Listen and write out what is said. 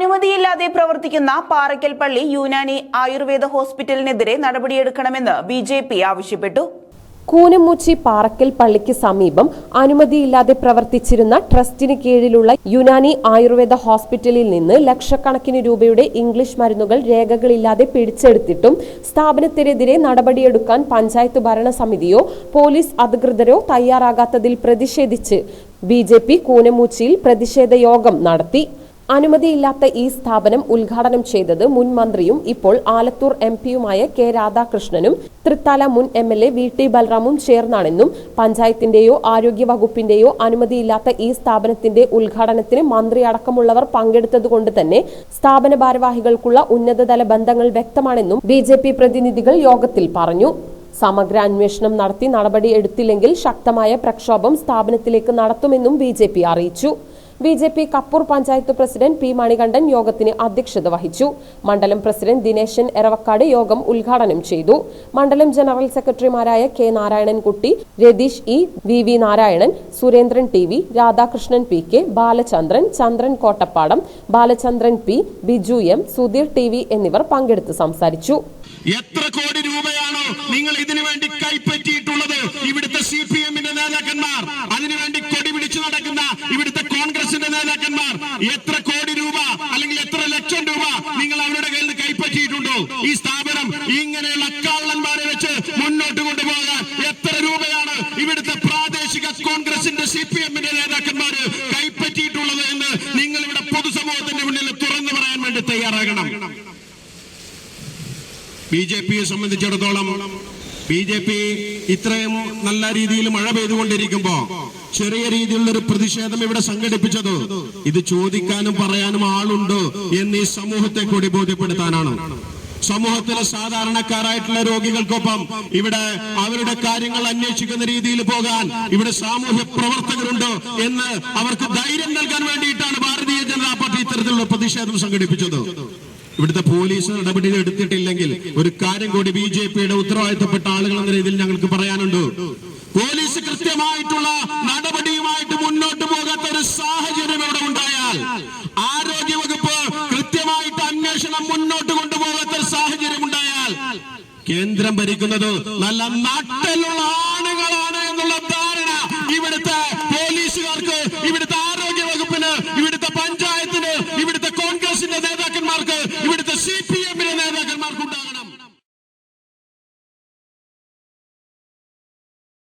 അനുമതിയില്ലാതെ പ്രവർത്തിക്കുന്ന പാറയ്ക്കൽ പള്ളി യൂനാനി ആയുർവേദ ഹോസ്പിറ്റലിനെതിരെ നടപടിയെടുക്കണമെന്ന് ബിജെപി ആവശ്യപ്പെട്ടു. കൂനമുച്ചി പാറയ്ക്കൽ പള്ളിക്ക് സമീപം അനുമതിയില്ലാതെ പ്രവർത്തിച്ചിരുന്ന ട്രസ്റ്റിന് കീഴിലുള്ള യുനാനി ആയുർവേദ ഹോസ്പിറ്റലിൽ നിന്ന് ലക്ഷക്കണക്കിന് രൂപയുടെ ഇംഗ്ലീഷ് മരുന്നുകൾ രേഖകളില്ലാതെ പിടിച്ചെടുത്തിട്ടും സ്ഥാപനത്തിനെതിരെ നടപടിയെടുക്കാൻ പഞ്ചായത്ത് ഭരണസമിതിയോ പോലീസ് അധികൃതരോ തയ്യാറാകാത്തതിൽ പ്രതിഷേധിച്ച് ബിജെപി കൂനമുച്ചിയിൽ പ്രതിഷേധ യോഗം നടത്തി. അനുമതിയില്ലാത്ത ഈ സ്ഥാപനം ഉദ്ഘാടനം ചെയ്തത് മുൻ മന്ത്രിയും ഇപ്പോൾ ആലത്തൂർ എംപിയുമായ കെ രാധാകൃഷ്ണനും തൃത്താല മുൻ എംഎൽഎ വി ടി ബൽറാമും ചേർന്നാണെന്നും പഞ്ചായത്തിന്റെയോ ആരോഗ്യ വകുപ്പിന്റെയോ അനുമതിയില്ലാത്ത ഈ സ്ഥാപനത്തിന്റെ ഉദ്ഘാടനത്തിന് മന്ത്രി അടക്കമുള്ളവർ പങ്കെടുത്തതുകൊണ്ട് തന്നെ സ്ഥാപന ഭാരവാഹികൾക്കുള്ള ഉന്നതതല ബന്ധങ്ങൾ വ്യക്തമാണെന്നും ബിജെപി പ്രതിനിധികൾ യോഗത്തിൽ പറഞ്ഞു. സമഗ്ര അന്വേഷണം നടത്തി നടപടി എടുത്തില്ലെങ്കിൽ ശക്തമായ പ്രക്ഷോഭം സ്ഥാപനത്തിലേക്ക് നടത്തുമെന്നും ബിജെപി അറിയിച്ചു. BJP Kappur panchayat president P Manikandan യോഗത്തിന് അധ്യക്ഷത വഹിച്ചു. മണ്ഡലം പ്രസിഡന്റ് ദിനേശൻ എറവക്കാട് യോഗം ഉദ്ഘാടനം ചെയ്തു. മണ്ഡലം ജനറൽ സെക്രട്ടറിമാരായ കെ നാരായണൻകുട്ടി, Ratheesh E, V V Narayanan, Surendran T V, Radhakrishnan P K, Balachandran, Chandran Kottappadam, Balachandran P, Biju M, Sudheer T V എന്നിവർ പങ്കെടുത്ത് സംസാരിച്ചു. എത്ര കോടി രൂപയാണോ നിങ്ങൾ ഇതിനു വേണ്ടി കൈപ്പറ്റിയിട്ടുള്ളത്? ഇവിടുത്തെ CPM-ന്റെ നേതാക്കന്മാർ, അതിനുവേണ്ടി കൊടി പിടിച്ചു നടക്കുന്ന ഇവിടുത്തെ കോൺഗ്രസിന്റെ നേതാക്കന്മാർ എത്ര കോടി രൂപ അല്ലെങ്കിൽ എത്ര ലക്ഷം രൂപ നിങ്ങൾ അവരുടെ കയ്യിൽ നിന്ന് കൈപ്പറ്റിയിട്ടുണ്ടോ? ഈ സ്ഥാപനം ഇങ്ങനെയുള്ള കള്ളന്മാരെ വെച്ച് മുന്നോട്ട് കൊണ്ടുപോകാൻ എത്ര രൂപയാണ് ഇവിടുത്തെ പ്രാദേശിക കോൺഗ്രസിന്റെ CPM-ന്റെ നേതാക്കന്മാർ കൈപ്പറ്റിയിട്ടുള്ളത് എന്ന് നിങ്ങൾ ഇവിടെ പൊതുസമൂഹത്തിന്റെ മുന്നിൽ തുറന്നു പറയാൻ വേണ്ടി തയ്യാറാകണം. ബിജെപിയെ സംബന്ധിച്ചിടത്തോളം ബിജെപി ഇത്രയും നല്ല രീതിയിൽ മഴ പെയ്തുകൊണ്ടിരിക്കുമ്പോ ചെറിയ രീതിയിലുള്ള ഒരു പ്രതിഷേധം ഇവിടെ സംഘടിപ്പിച്ചത് ഇത് ചോദിക്കാനും പറയാനും ആളുണ്ട് എന്ന് ഈ സമൂഹത്തെ കൂടി ബോധ്യപ്പെടുത്താനാണ്. സമൂഹത്തിലെ സാധാരണക്കാരായിട്ടുള്ള രോഗികൾക്കൊപ്പം ഇവിടെ അവരുടെ കാര്യങ്ങൾ അന്വേഷിക്കുന്ന രീതിയിൽ പോകാൻ ഇവിടെ സാമൂഹ്യ പ്രവർത്തകരുണ്ട് എന്ന് അവർക്ക് ധൈര്യം നൽകാൻ വേണ്ടിയിട്ടാണ് ഭാരതീയ ജനതാ പാർട്ടി ഇത്തരത്തിലുള്ള പ്രതിഷേധം സംഘടിപ്പിച്ചത്. ഇവിടുത്തെ പോലീസ് നടപടി എടുത്തിട്ടില്ലെങ്കിൽ ഒരു കാര്യം കൂടി ബിജെപിയുടെ ഉത്തരവാദിത്തപ്പെട്ട ആളുകൾ എന്ന രീതിയിൽ ഞങ്ങൾക്ക് പറയാനുണ്ട്. പോലീസ് കൃത്യമായിട്ടുള്ള നടപടിയുമായിട്ട് മുന്നോട്ട് പോകാത്ത ഒരു സാഹചര്യം ഇവിടെ ഉണ്ടായാൽ, ആരോഗ്യവകുപ്പ് കൃത്യമായിട്ട് അന്വേഷണം മുന്നോട്ട് കൊണ്ടുപോകാത്ത ഒരു സാഹചര്യം ഉണ്ടായാൽ, കേന്ദ്രം ഭരിക്കുന്നത് നല്ല നട്ടലുള്ള ആളുകളാണ് എന്നുള്ള ധാരണ ഇവിടുത്തെ പോലീസുകാർക്ക്, ഇവിടുത്തെ